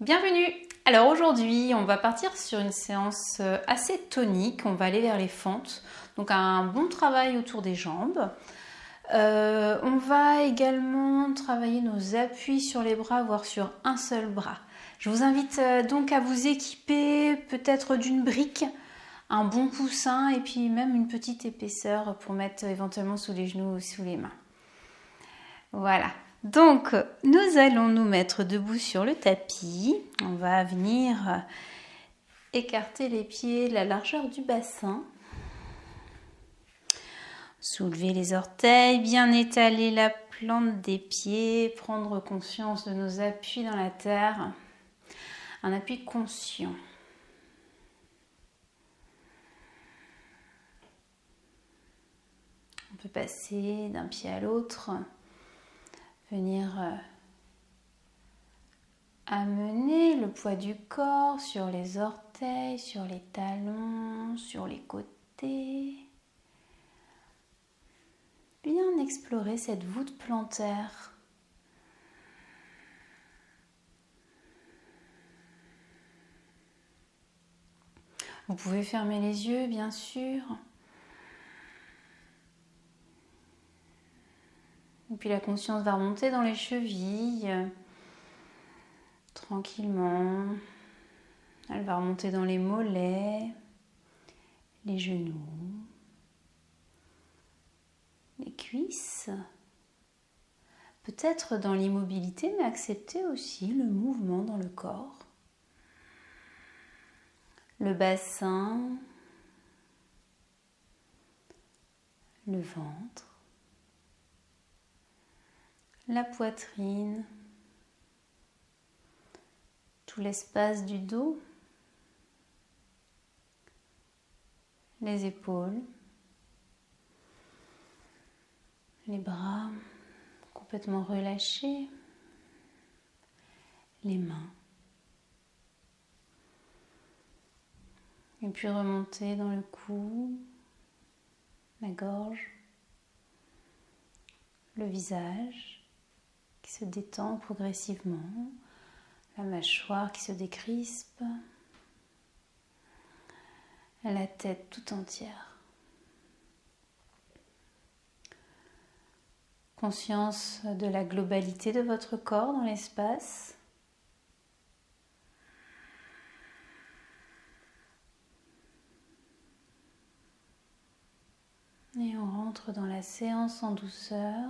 Bienvenue! Alors aujourd'hui, on va partir sur une séance assez tonique. On va aller vers les fentes. Donc un bon travail autour des jambes. On va également travailler nos appuis sur les bras, voire sur un seul bras. Je vous invite donc à vous équiper peut-être d'une brique, un bon coussin et puis même une petite épaisseur pour mettre éventuellement sous les genoux ou sous les mains. Voilà. Donc, nous allons nous mettre debout sur le tapis. On va venir écarter les pieds de la largeur du bassin. Soulever les orteils, bien étaler la plante des pieds, prendre conscience de nos appuis dans la terre. Un appui conscient. On peut passer d'un pied à l'autre, venir amener le poids du corps sur les orteils, sur les talons, sur les côtés. Bien explorer cette voûte plantaire. Vous pouvez fermer les yeux, bien sûr. Et puis la conscience va remonter dans les chevilles, tranquillement. Elle va remonter dans les mollets, les genoux, les cuisses. Peut-être dans l'immobilité, mais accepter aussi le mouvement dans le corps. Le bassin, le ventre, la poitrine, tout l'espace du dos, les épaules, les bras complètement relâchés, les mains. Et puis remonter dans le cou, la gorge, le visage qui se détend progressivement, la mâchoire qui se décrispe, la tête tout entière. Conscience de la globalité de votre corps dans l'espace. Et on rentre dans la séance en douceur.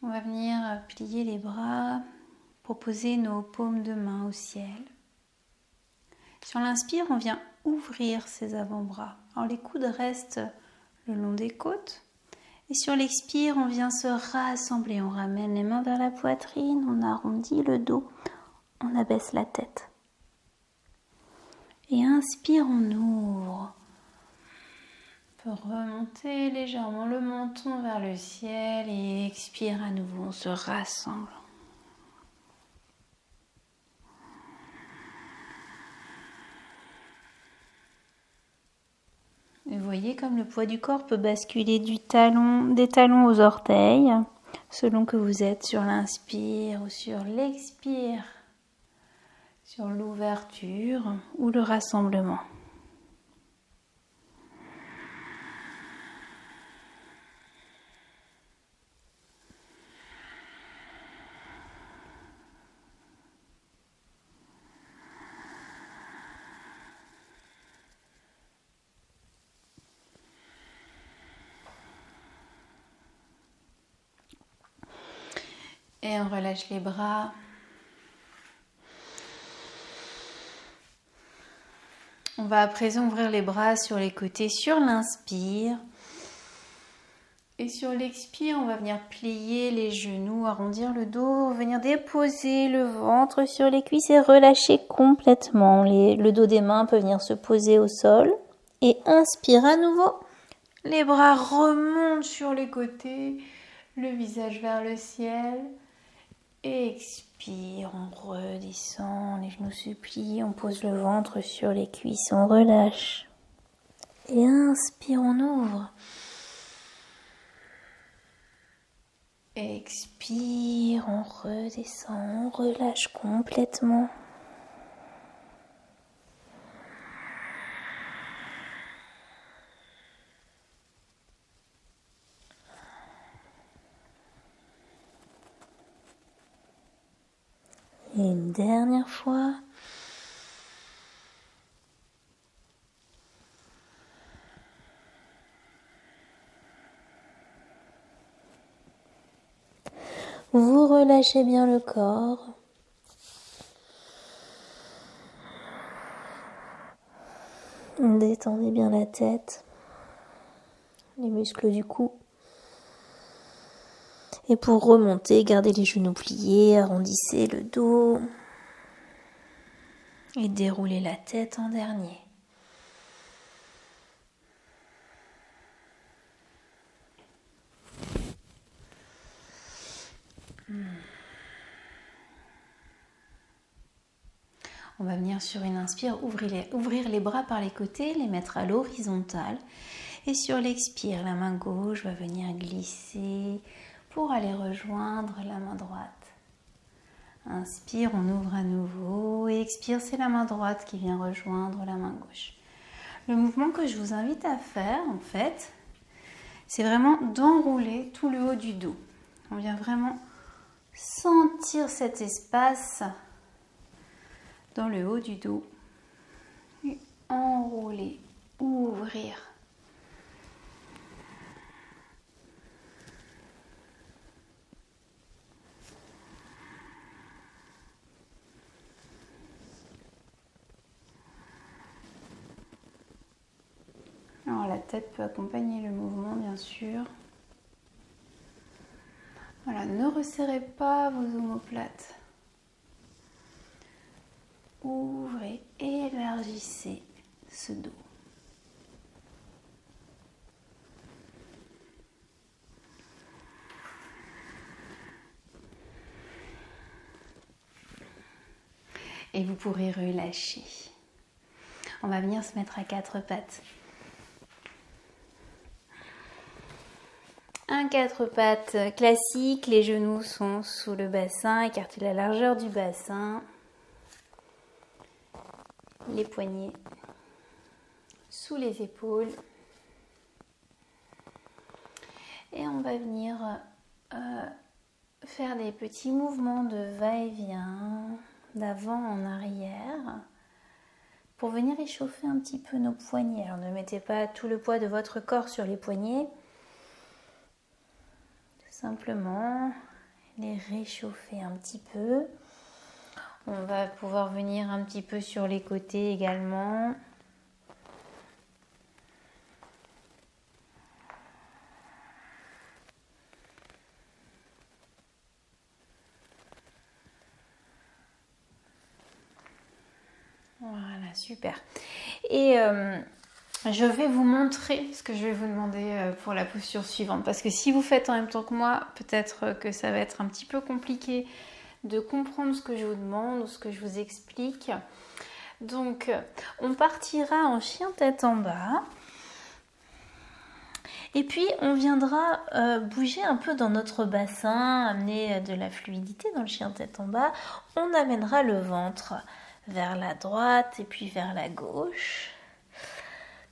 On va venir plier les bras, proposer nos paumes de main au ciel. Sur l'inspire, on vient ouvrir ses avant-bras. Alors les coudes restent le long des côtes. Et sur l'expire, on vient se rassembler. On ramène les mains vers la poitrine, on arrondit le dos, on abaisse la tête. Et inspire, on ouvre. On peut remonter légèrement le menton vers le ciel et expire à nouveau, on se rassemble. Et vous voyez comme le poids du corps peut basculer des talons aux orteils, selon que vous êtes sur l'inspire ou sur l'expire, sur l'ouverture ou le rassemblement. Et on relâche les bras. On va à présent ouvrir les bras sur les côtés sur l'inspire. Et sur l'expire, on va venir plier les genoux, arrondir le dos, venir déposer le ventre sur les cuisses et relâcher complètement. Le dos des mains peut venir se poser au sol. Et inspire à nouveau. Les bras remontent sur les côtés, le visage vers le ciel. Et expire, on redescend, les genoux se plient, on pose le ventre sur les cuisses, on relâche. Et inspire, on ouvre. Expire, on redescend, on relâche complètement. Et une dernière fois. Vous relâchez bien le corps. Détendez bien la tête, les muscles du cou. Et pour remonter, gardez les genoux pliés, arrondissez le dos et déroulez la tête en dernier. On va venir sur une inspire, ouvrir les bras par les côtés, les mettre à l'horizontale. Et sur l'expire, la main gauche va venir glisser pour aller rejoindre la main droite. Inspire, on ouvre à nouveau. Et expire, c'est la main droite qui vient rejoindre la main gauche. Le mouvement que je vous invite à faire, en fait, c'est vraiment d'enrouler tout le haut du dos. On vient vraiment sentir cet espace dans le haut du dos. Et enrouler, ouvrir. Alors la tête peut accompagner le mouvement, bien sûr. Voilà, ne resserrez pas vos omoplates. Ouvrez, élargissez ce dos. Et vous pourrez relâcher. On va venir se mettre à quatre pattes. Un quatre pattes classique, les genoux sont sous le bassin, écartez la largeur du bassin. Les poignets sous les épaules. Et on va venir faire des petits mouvements de va-et-vient, d'avant en arrière, pour venir échauffer un petit peu nos poignets. Alors ne mettez pas tout le poids de votre corps sur les poignets. Simplement les réchauffer un petit peu. On va pouvoir venir un petit peu sur les côtés également. Voilà, super. Et je vais vous montrer ce que je vais vous demander pour la posture suivante. Parce que si vous faites en même temps que moi, peut-être que ça va être un petit peu compliqué de comprendre ce que je vous demande ou ce que je vous explique. Donc, on partira en chien tête en bas. Et puis, on viendra bouger un peu dans notre bassin, amener de la fluidité dans le chien tête en bas. On amènera le ventre vers la droite et puis vers la gauche.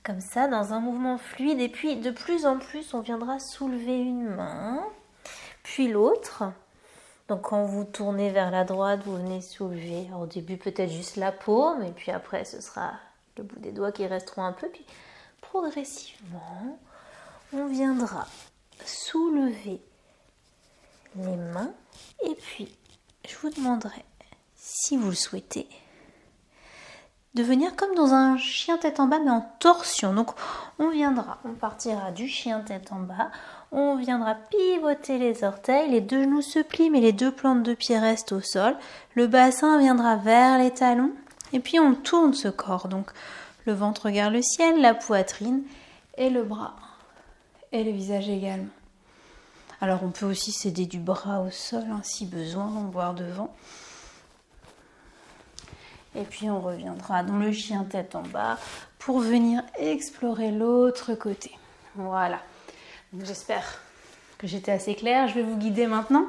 Comme ça, dans un mouvement fluide. Et puis, de plus en plus, on viendra soulever une main, puis l'autre. Donc, quand vous tournez vers la droite, vous venez soulever. Alors, au début, peut-être juste la paume. Et puis après, ce sera le bout des doigts qui resteront un peu. Puis, progressivement, on viendra soulever les mains. Et puis, je vous demanderai, si vous le souhaitez, de venir comme dans un chien tête en bas mais en torsion. Donc on partira du chien tête en bas, on viendra pivoter les orteils, les deux genoux se plient mais les deux plantes de pied restent au sol. Le bassin viendra vers les talons et puis on tourne ce corps. Donc le ventre regarde le ciel, la poitrine et le bras et le visage également. Alors on peut aussi s'aider du bras au sol si besoin, voire devant. Et puis on reviendra dans le chien tête en bas pour venir explorer l'autre côté. Voilà. J'espère que j'étais assez claire. Je vais vous guider maintenant.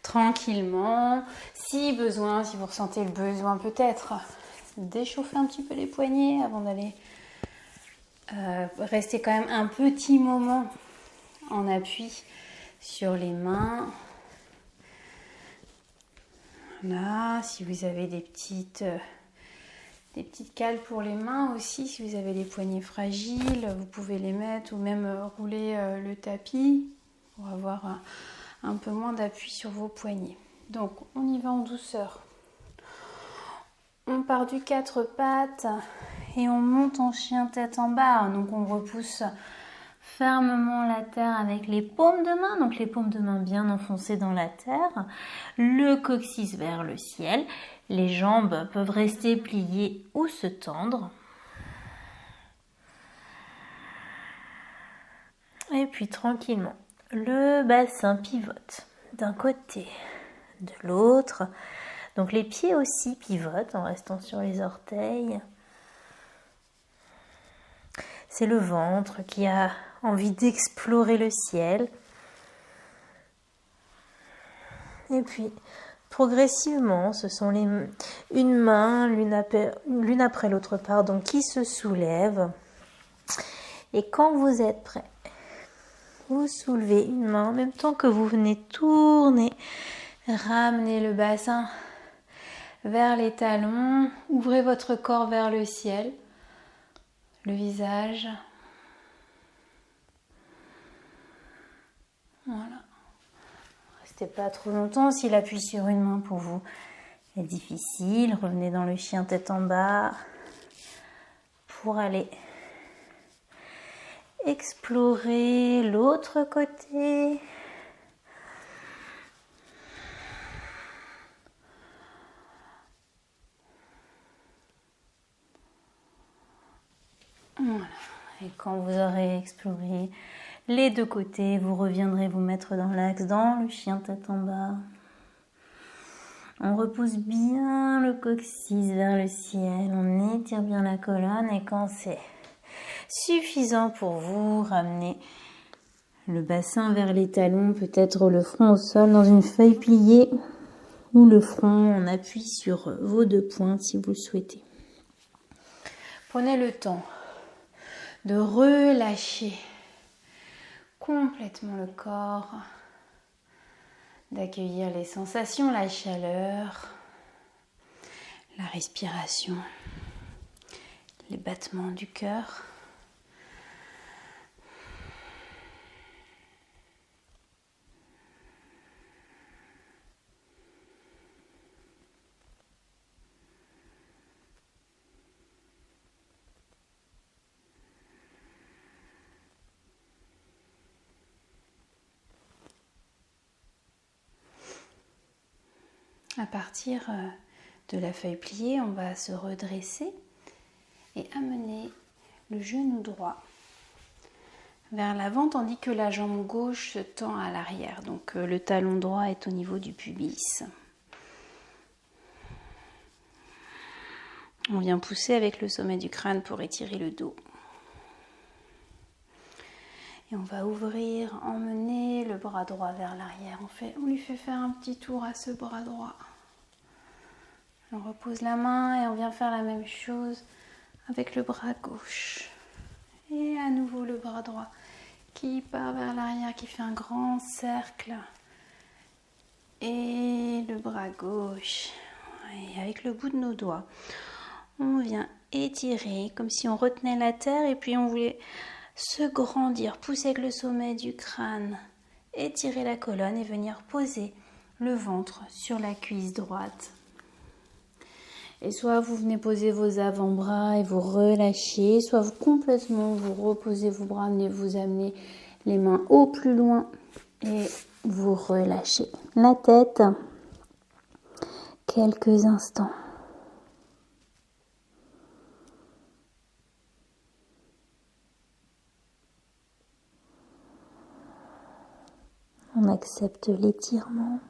Tranquillement. Si besoin, si vous ressentez le besoin peut-être d'échauffer un petit peu les poignets avant d'aller rester quand même un petit moment en appui sur les mains. Là, si vous avez des petites cales pour les mains aussi, si vous avez les poignets fragiles, vous pouvez les mettre ou même rouler le tapis pour avoir un peu moins d'appui sur vos poignets. Donc, on y va en douceur. On part du 4 pattes et on monte en chien tête en bas. Donc, on repousse fermement la terre avec les paumes de main, donc les paumes de main bien enfoncées dans la terre, le coccyx vers le ciel, les jambes peuvent rester pliées ou se tendre. Et puis tranquillement, le bassin pivote d'un côté, de l'autre. Donc les pieds aussi pivotent en restant sur les orteils. C'est le ventre qui a envie d'explorer le ciel. Et puis, progressivement, ce sont une main, l'une après l'autre, qui se soulèvent. Et quand vous êtes prêt, vous soulevez une main en même temps que vous venez tourner, ramenez le bassin vers les talons, ouvrez votre corps vers le ciel. Le visage. Voilà. Restez pas trop longtemps. Si l'appui sur une main pour vous est difficile, revenez dans le chien tête en bas pour aller explorer l'autre côté. Voilà. Et quand vous aurez exploré les deux côtés, vous reviendrez vous mettre dans l'axe, dans le chien tête en bas. On repousse bien le coccyx vers le ciel, on étire bien la colonne et quand c'est suffisant pour vous, ramenez le bassin vers les talons, peut-être le front au sol dans une feuille pliée ou le front en appui sur vos deux poings si vous le souhaitez. Prenez le temps de relâcher complètement le corps, d'accueillir les sensations, la chaleur, la respiration, les battements du cœur. À partir de la feuille pliée, on va se redresser et amener le genou droit vers l'avant tandis que la jambe gauche se tend à l'arrière. Donc le talon droit est au niveau du pubis. On vient pousser avec le sommet du crâne pour étirer le dos. Et on va ouvrir, emmener le bras droit vers l'arrière. On lui fait faire un petit tour à ce bras droit. On repose la main et on vient faire la même chose avec le bras gauche. Et à nouveau le bras droit qui part vers l'arrière, qui fait un grand cercle. Et le bras gauche. Et avec le bout de nos doigts, on vient étirer comme si on retenait la terre et puis on voulait se grandir, pousser avec le sommet du crâne, étirer la colonne et venir poser le ventre sur la cuisse droite. Et soit vous venez poser vos avant-bras et vous relâchez, soit vous complètement vous reposez vos bras, vous amenez les mains au plus loin et vous relâchez la tête quelques instants. On accepte l'étirement.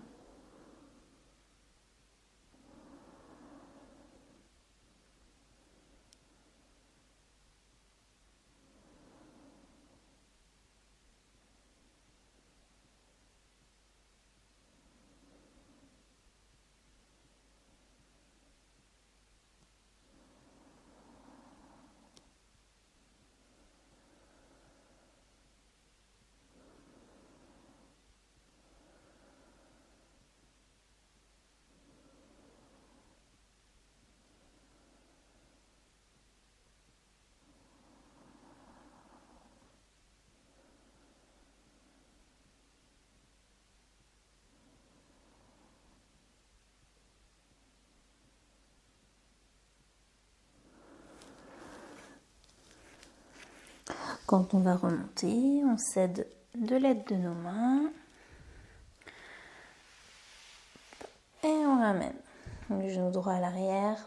Quand on va remonter, on cède de l'aide de nos mains et on ramène le genou droit à l'arrière.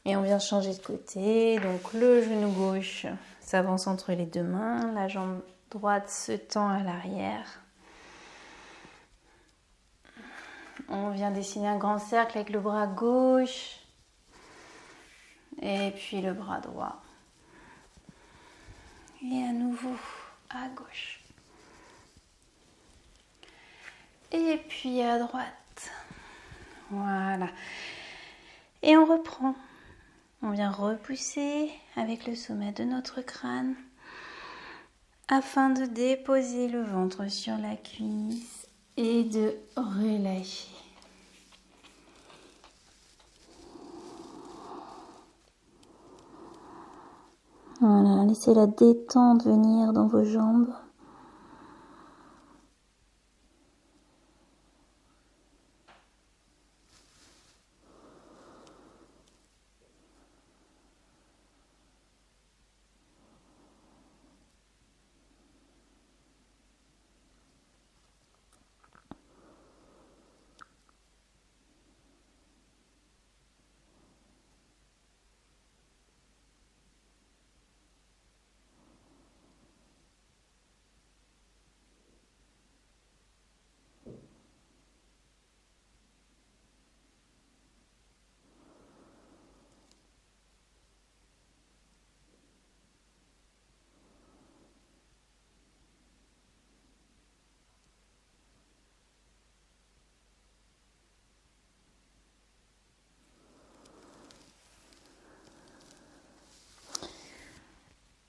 Et on vient changer de côté, donc le genou gauche s'avance entre les deux mains, la jambe droite se tend à l'arrière. On vient dessiner un grand cercle avec le bras gauche et puis le bras droit. Et à nouveau à gauche. Et puis à droite. Voilà. Et on reprend. On vient repousser avec le sommet de notre crâne afin de déposer le ventre sur la cuisse et de relâcher. Voilà, laissez la détente venir dans vos jambes.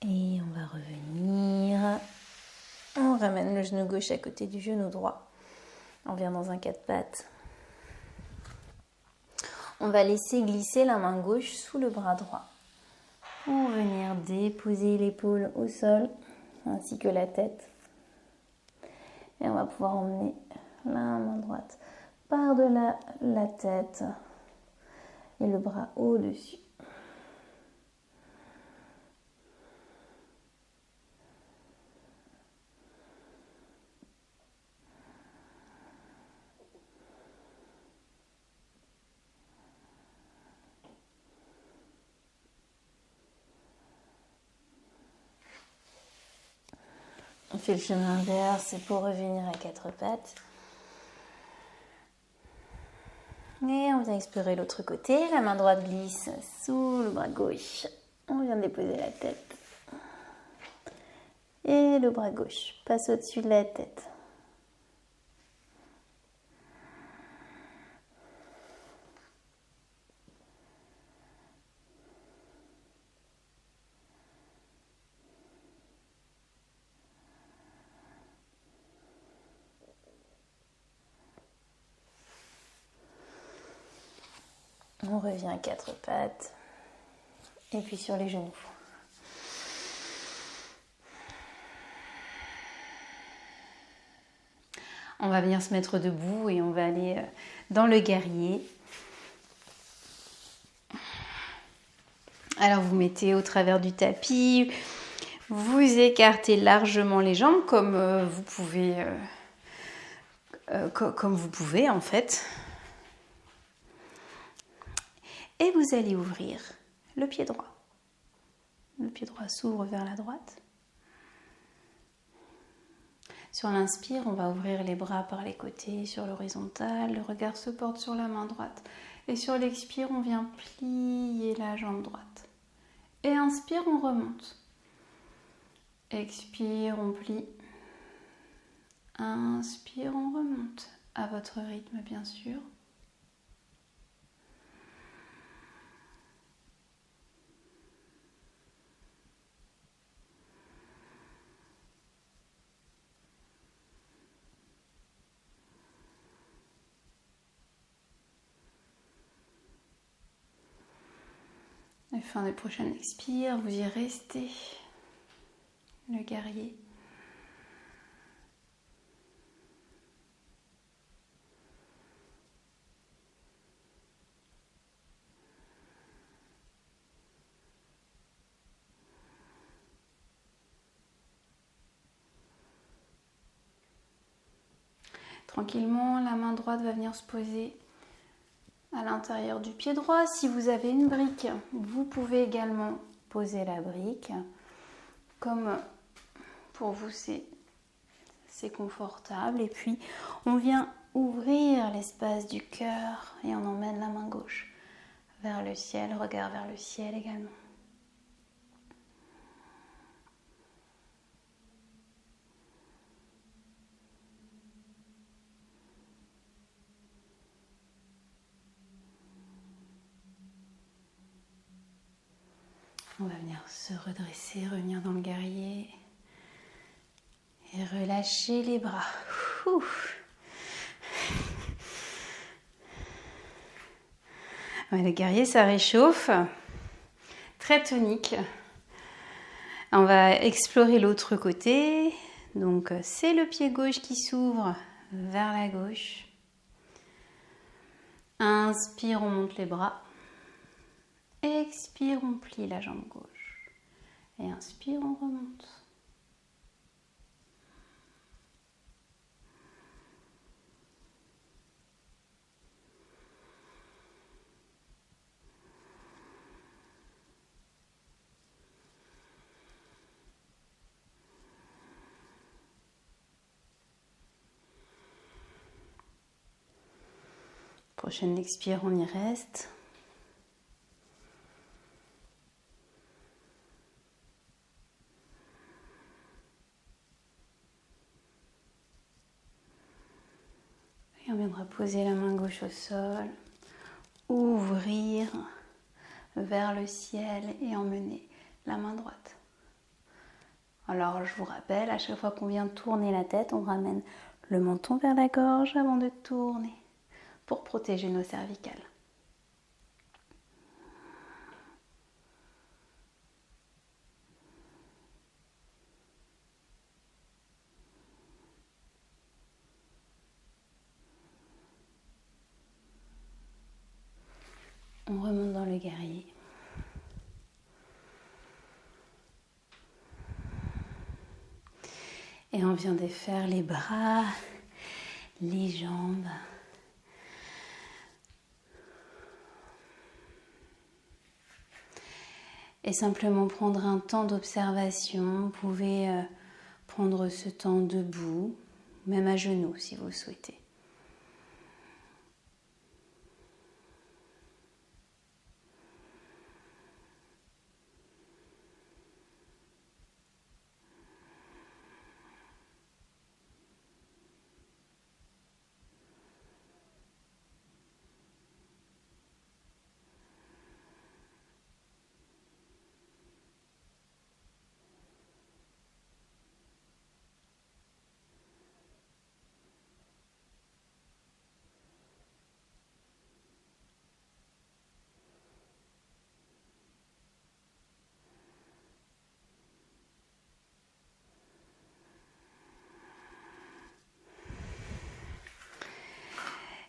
Et on va revenir. On ramène le genou gauche à côté du genou droit. On vient dans un quatre pattes. On va laisser glisser la main gauche sous le bras droit. Pour venir déposer l'épaule au sol, ainsi que la tête. Et on va pouvoir emmener la main droite par-delà la tête et le bras au-dessus. On fait le chemin inverse pour revenir à quatre pattes. Et on vient explorer l'autre côté. La main droite glisse sous le bras gauche. On vient déposer la tête. Et le bras gauche passe au-dessus de la tête. On revient à quatre pattes. Et puis sur les genoux. On va venir se mettre debout et on va aller dans le guerrier. Alors vous mettez au travers du tapis, vous écartez largement les jambes comme vous pouvez en fait. Et vous allez ouvrir le pied droit. Le pied droit s'ouvre vers la droite. Sur l'inspire, on va ouvrir les bras par les côtés sur l'horizontale. Le regard se porte sur la main droite. Et sur l'expire, on vient plier la jambe droite. Et inspire, on remonte. Expire, on plie. Inspire, on remonte. À votre rythme, bien sûr. Et fin des prochaines expires, vous y restez. Le guerrier. tranquillement, la main droite va venir se poser à l'intérieur du pied droit. Si vous avez une brique, vous pouvez également poser la brique. Comme pour vous, c'est confortable. Et puis, on vient ouvrir l'espace du cœur et on emmène la main gauche vers le ciel, regard vers le ciel également. On va venir se redresser, revenir dans le guerrier et relâcher les bras. Ouais, le guerrier, ça réchauffe, très tonique. On va explorer l'autre côté. Donc, c'est le pied gauche qui s'ouvre vers la gauche. Inspire, on monte les bras. Expire, on plie la jambe gauche. Et inspire, on remonte. Prochaine expire, on y reste. Et on viendra poser la main gauche au sol, ouvrir vers le ciel et emmener la main droite. Alors je vous rappelle, à chaque fois qu'on vient tourner la tête, on ramène le menton vers la gorge avant de tourner pour protéger nos cervicales. On remonte dans le guerrier. Et on vient défaire les bras, les jambes. Et simplement prendre un temps d'observation. Vous pouvez prendre ce temps debout, même à genoux si vous le souhaitez.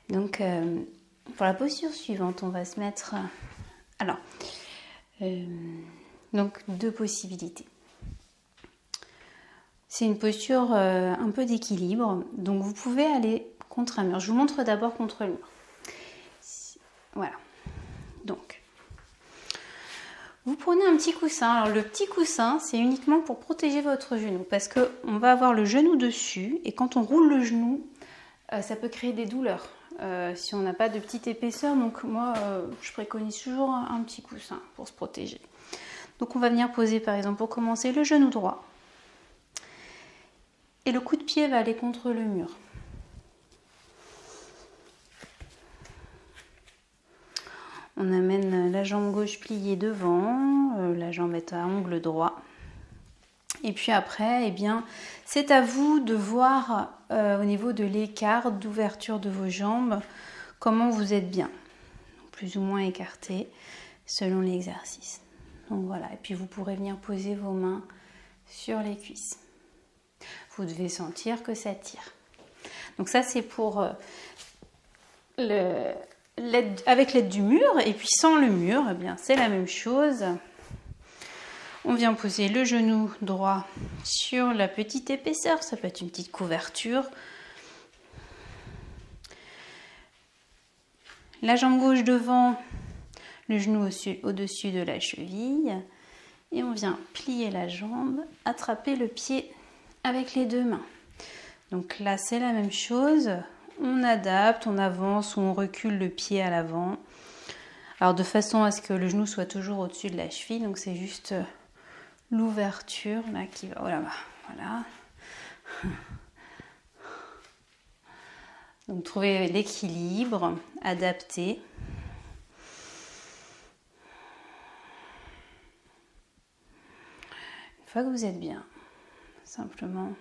Donc, pour la posture suivante, on va se mettre... donc, deux possibilités. C'est une posture un peu d'équilibre. Donc, vous pouvez aller contre un mur. Je vous montre d'abord contre le mur. Voilà. Donc, vous prenez un petit coussin. Alors, le petit coussin, c'est uniquement pour protéger votre genou. Parce qu'on va avoir le genou dessus. Et quand on roule le genou, ça peut créer des douleurs. Si on n'a pas de petite épaisseur, donc moi je préconise toujours un petit coussin pour se protéger. Donc on va venir poser par exemple pour commencer le genou droit et le coup de pied va aller contre le mur. On amène la jambe gauche pliée devant, la jambe est à angle droit. Et puis après, eh bien, c'est à vous de voir au niveau de l'écart d'ouverture de vos jambes comment vous êtes bien. Plus ou moins écarté selon l'exercice. Donc voilà, et puis vous pourrez venir poser vos mains sur les cuisses. Vous devez sentir que ça tire. Donc ça c'est pour avec l'aide du mur, et puis sans le mur, eh bien c'est la même chose. On vient poser le genou droit sur la petite épaisseur, ça peut être une petite couverture. la jambe gauche devant, le genou au-dessus de la cheville. Et on vient plier la jambe, attraper le pied avec les deux mains. Donc là, c'est la même chose. On adapte, on avance ou on recule le pied à l'avant. Alors de façon à ce que le genou soit toujours au-dessus de la cheville. Donc c'est juste l'ouverture là qui va. Oh là-bas, voilà. Donc trouvez l'équilibre, adapter. Une fois que vous êtes bien, simplement,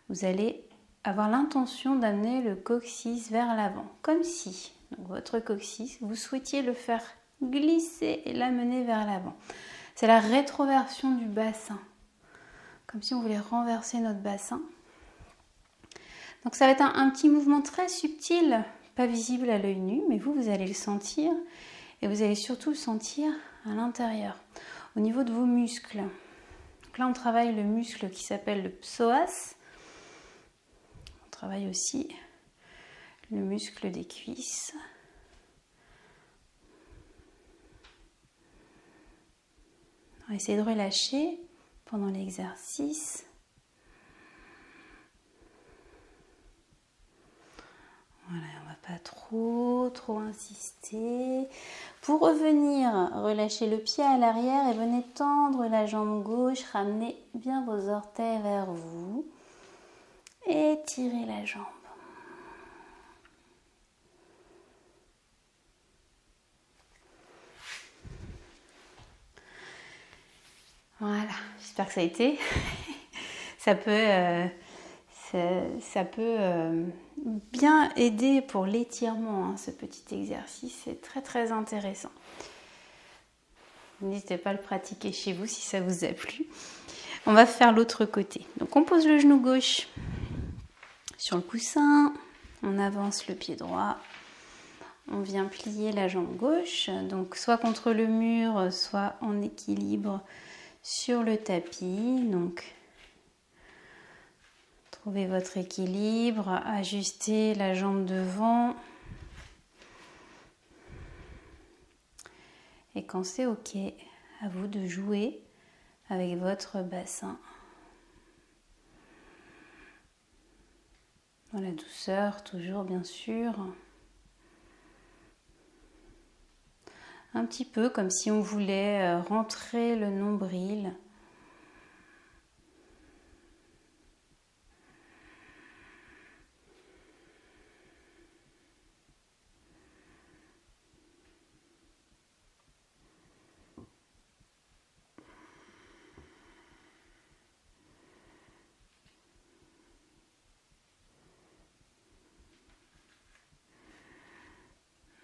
vous allez avoir l'intention d'amener le coccyx vers l'avant, comme si donc votre coccyx, vous souhaitiez le faire glisser et l'amener vers l'avant. C'est la rétroversion du bassin, comme si on voulait renverser notre bassin. Donc ça va être un petit mouvement très subtil, pas visible à l'œil nu, mais vous allez le sentir et vous allez surtout le sentir à l'intérieur, au niveau de vos muscles. Donc là, on travaille le muscle qui s'appelle le psoas. On travaille aussi le muscle des cuisses. On va essayer de relâcher pendant l'exercice. Voilà, on ne va pas trop insister. Pour revenir, relâchez le pied à l'arrière et venez tendre la jambe gauche. Ramenez bien vos orteils vers vous. Étirez la jambe. Voilà, j'espère que ça a été. Ça peut bien aider pour l'étirement, hein, ce petit exercice. C'est très intéressant. N'hésitez pas à le pratiquer chez vous si ça vous a plu. On va faire l'autre côté. Donc on pose le genou gauche sur le coussin. On avance le pied droit. On vient plier la jambe gauche. Donc soit contre le mur, soit en équilibre sur le tapis. Donc trouvez votre équilibre, ajustez la jambe devant. Et quand c'est ok, à vous de jouer avec votre bassin. Dans la douceur, toujours bien sûr. Un petit peu comme si on voulait rentrer le nombril.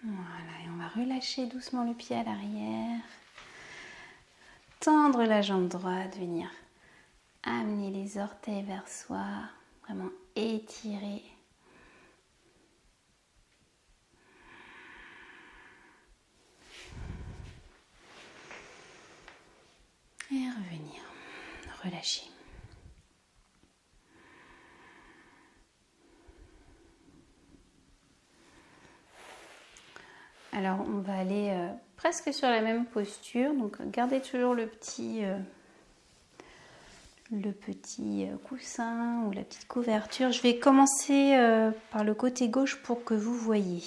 Voilà, et on va relâcher doucement le pied à l'arrière. Tendre la jambe droite, venir amener les orteils vers soi, vraiment étirer. Et revenir, relâcher. Alors on va aller presque sur la même posture, donc gardez toujours le petit coussin ou la petite couverture. Je vais commencer par le côté gauche pour que vous voyez.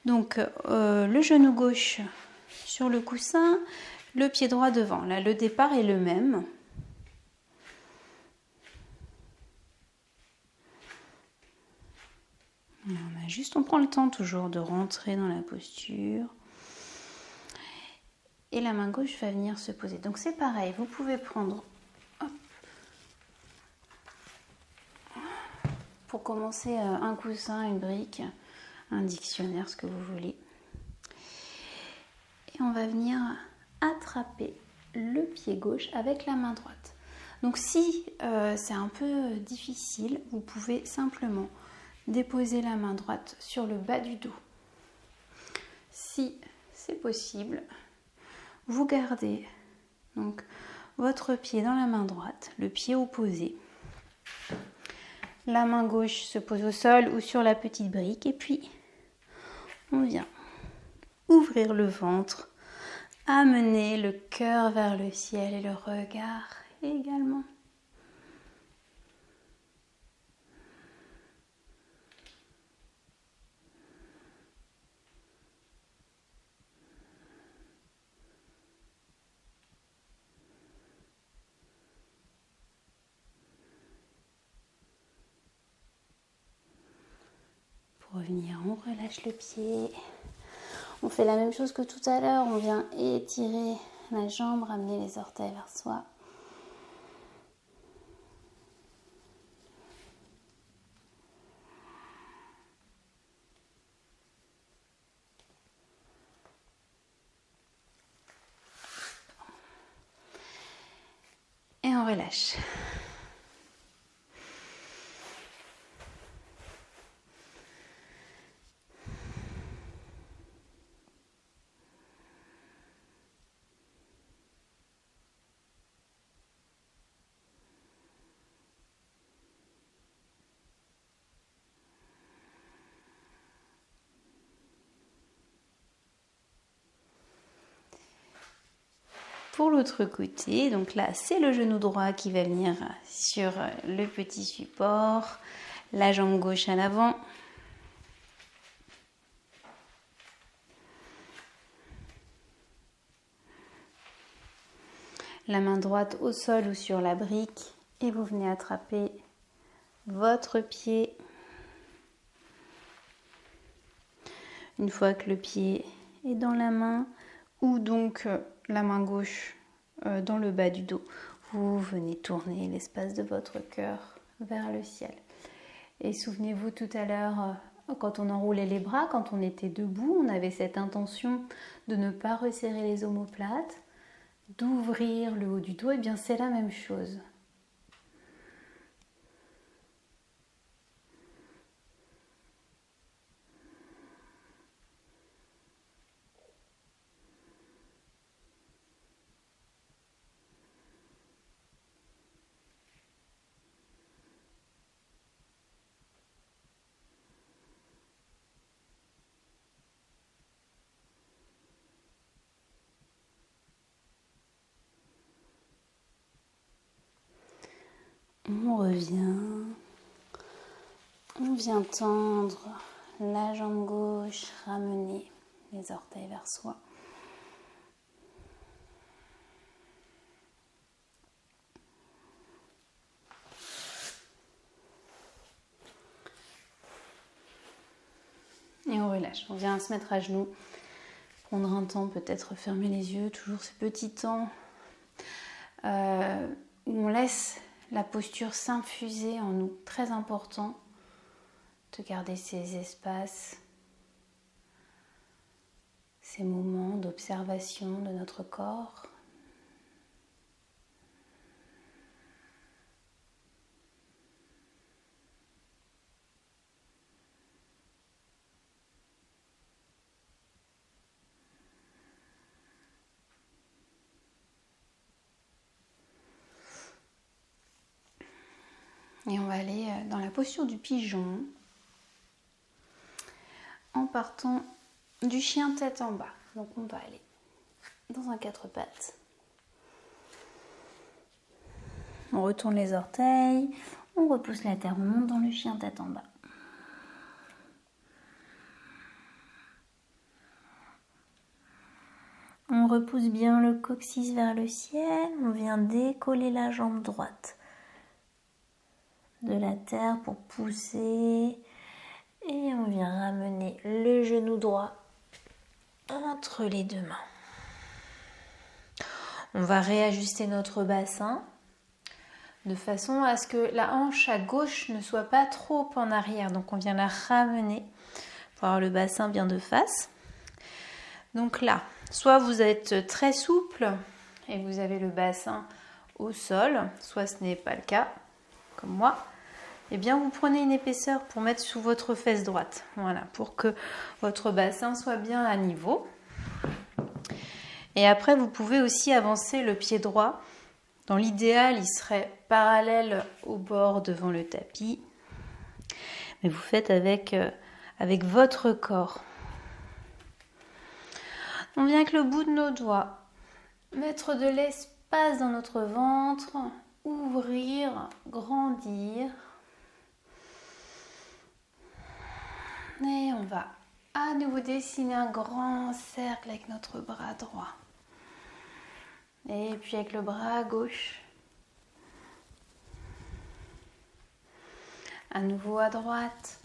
Donc le genou gauche sur le coussin, le pied droit devant. Là le départ est le même. On prend le temps toujours de rentrer dans la posture. Et la main gauche va venir se poser. Donc c'est pareil, vous pouvez prendre, pour commencer, un coussin, une brique, un dictionnaire, ce que vous voulez. Et on va venir attraper le pied gauche avec la main droite. Donc si c'est un peu difficile, vous pouvez simplement déposer la main droite sur le bas du dos. Si c'est possible, vous gardez donc votre pied dans la main droite, le pied opposé. La main gauche se pose au sol ou sur la petite brique et puis on vient ouvrir le ventre, amener le cœur vers le ciel et le regard également. Pour revenir, on relâche le pied. On fait la même chose que tout à l'heure. On vient étirer la jambe, ramener les orteils vers soi. Et on relâche. Pour l'autre côté, donc là c'est le genou droit qui va venir sur le petit support, la jambe gauche à l'avant. La main droite au sol ou sur la brique et vous venez attraper votre pied. Une fois que le pied est dans la main ou donc la main gauche dans le bas du dos, vous venez tourner l'espace de votre cœur vers le ciel. Et souvenez-vous tout à l'heure, quand on enroulait les bras, quand on était debout, on avait cette intention de ne pas resserrer les omoplates, d'ouvrir le haut du dos. Et bien c'est la même chose. On revient, on vient tendre la jambe gauche, ramener les orteils vers soi. Et on relâche, on vient se mettre à genoux, prendre un temps, peut-être fermer les yeux, toujours ces petits temps où on laisse la posture s'infuser en nous, très important de garder ces espaces, ces moments d'observation de notre corps. Et on va aller dans la posture du pigeon en partant du chien tête en bas. Donc on va aller dans un 4 pattes. On retourne les orteils, on repousse la terre, on monte dans le chien tête en bas. On repousse bien le coccyx vers le ciel, on vient décoller la jambe droite de la terre pour pousser et on vient ramener le genou droit entre les deux mains. On va réajuster notre bassin de façon à ce que la hanche à gauche ne soit pas trop en arrière. Donc on vient la ramener pour avoir le bassin bien de face. Donc là, soit vous êtes très souple et vous avez le bassin au sol, soit ce n'est pas le cas, comme moi. Eh bien, vous prenez une épaisseur pour mettre sous votre fesse droite. Voilà, pour que votre bassin soit bien à niveau. Et après, vous pouvez aussi avancer le pied droit. Dans l'idéal, il serait parallèle au bord devant le tapis. mais vous faites avec votre corps. On vient avec le bout de nos doigts mettre de l'espace dans notre ventre, ouvrir, grandir. Et on va à nouveau dessiner un grand cercle avec notre bras droit. Et puis avec le bras gauche. À nouveau à droite.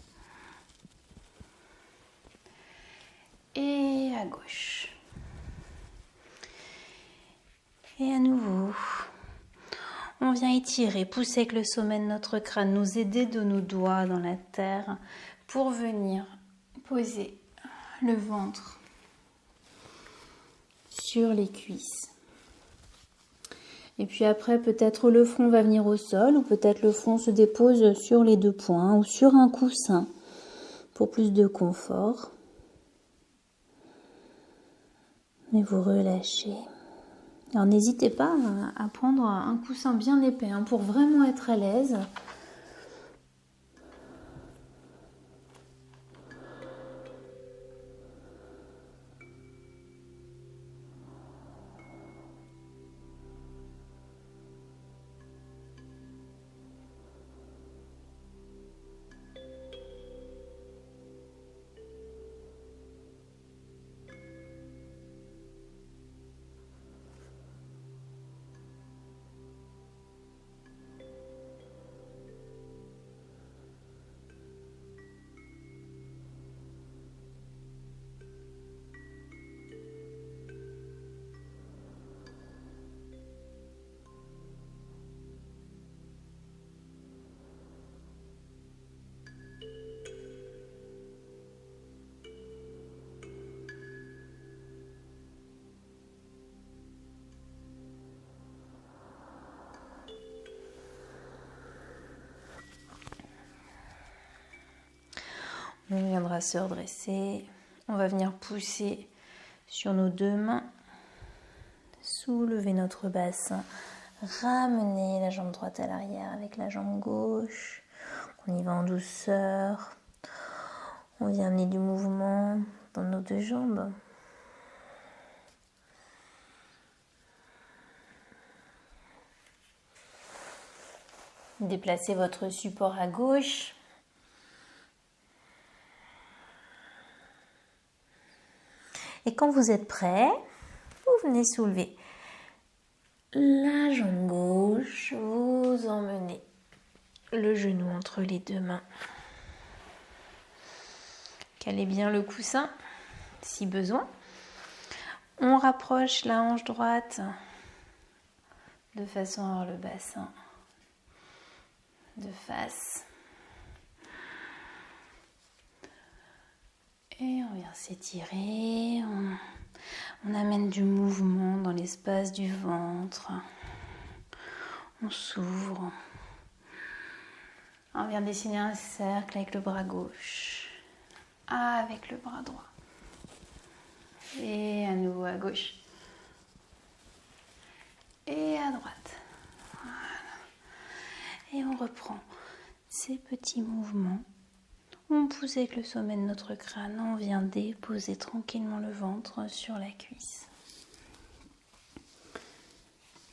Et à gauche. Et à nouveau. On vient étirer, pousser avec le sommet de notre crâne, nous aider de nos doigts dans la terre pour venir poser le ventre sur les cuisses. Et puis après, peut-être le front va venir au sol ou peut-être le front se dépose sur les deux poings ou sur un coussin pour plus de confort. Et vous relâchez. Alors n'hésitez pas à prendre un coussin bien épais pour vraiment être à l'aise. On viendra se redresser. On va venir pousser sur nos deux mains. Soulever notre bassin. Ramener la jambe droite à l'arrière avec la jambe gauche. On y va en douceur. On vient amener du mouvement dans nos deux jambes. Déplacez votre support à gauche. Et quand vous êtes prêt, vous venez soulever la jambe gauche, vous emmenez le genou entre les deux mains. Calez bien le coussin si besoin. On rapproche la hanche droite de façon à avoir le bassin de face. Et on vient s'étirer. On amène du mouvement dans l'espace du ventre. On s'ouvre. On vient dessiner un cercle avec le bras gauche. Avec le bras droit. Et à nouveau à gauche. Et à droite. Voilà. Et on reprend ces petits mouvements. On pousse avec le sommet de notre crâne. On vient déposer tranquillement le ventre sur la cuisse.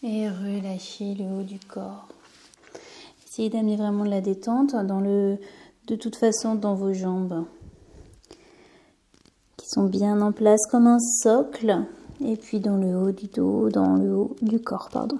Et relâchez le haut du corps. Essayez d'amener vraiment de la détente de toute façon dans vos jambes. Qui sont bien en place comme un socle. Et puis dans le haut du dos, dans le haut du corps, pardon.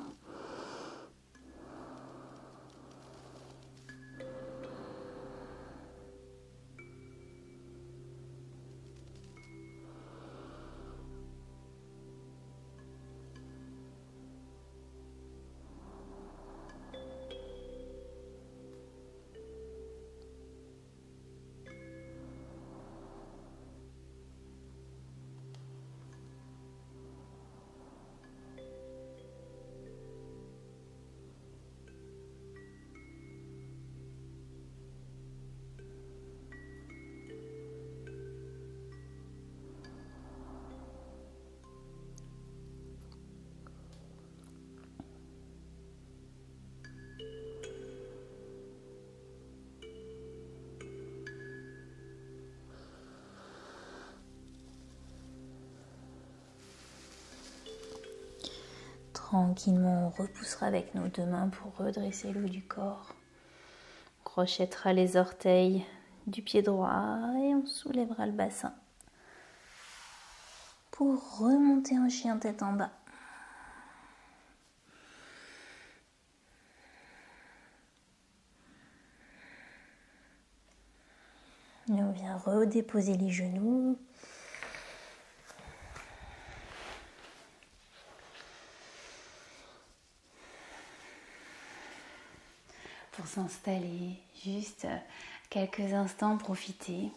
Tranquillement, on repoussera avec nos 2 mains pour redresser le haut du corps. On crochettera les orteils du pied droit et on soulèvera le bassin pour remonter en chien tête en bas. Et on vient redéposer les genoux. Pour s'installer, juste quelques instants, profiter.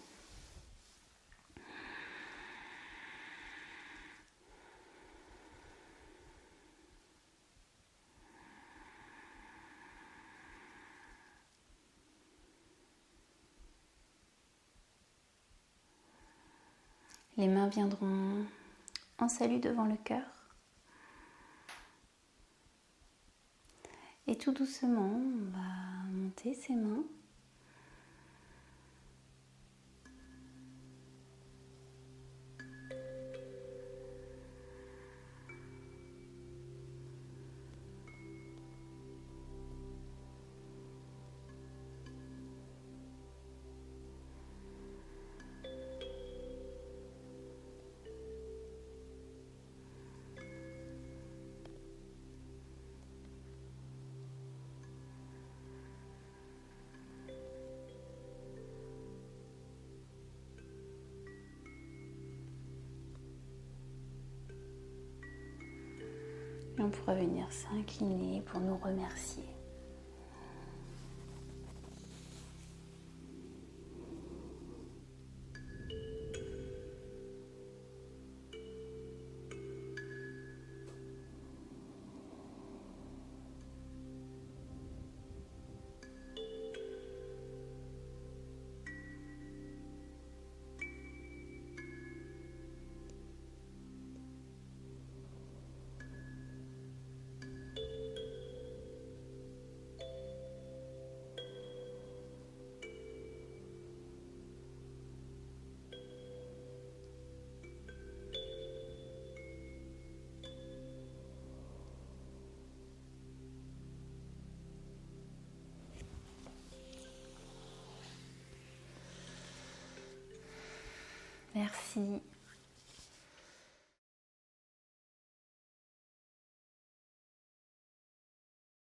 Les mains viendront en salut devant le cœur. Et tout doucement, on va monter ses mains. Et on pourra venir s'incliner pour nous remercier. Merci.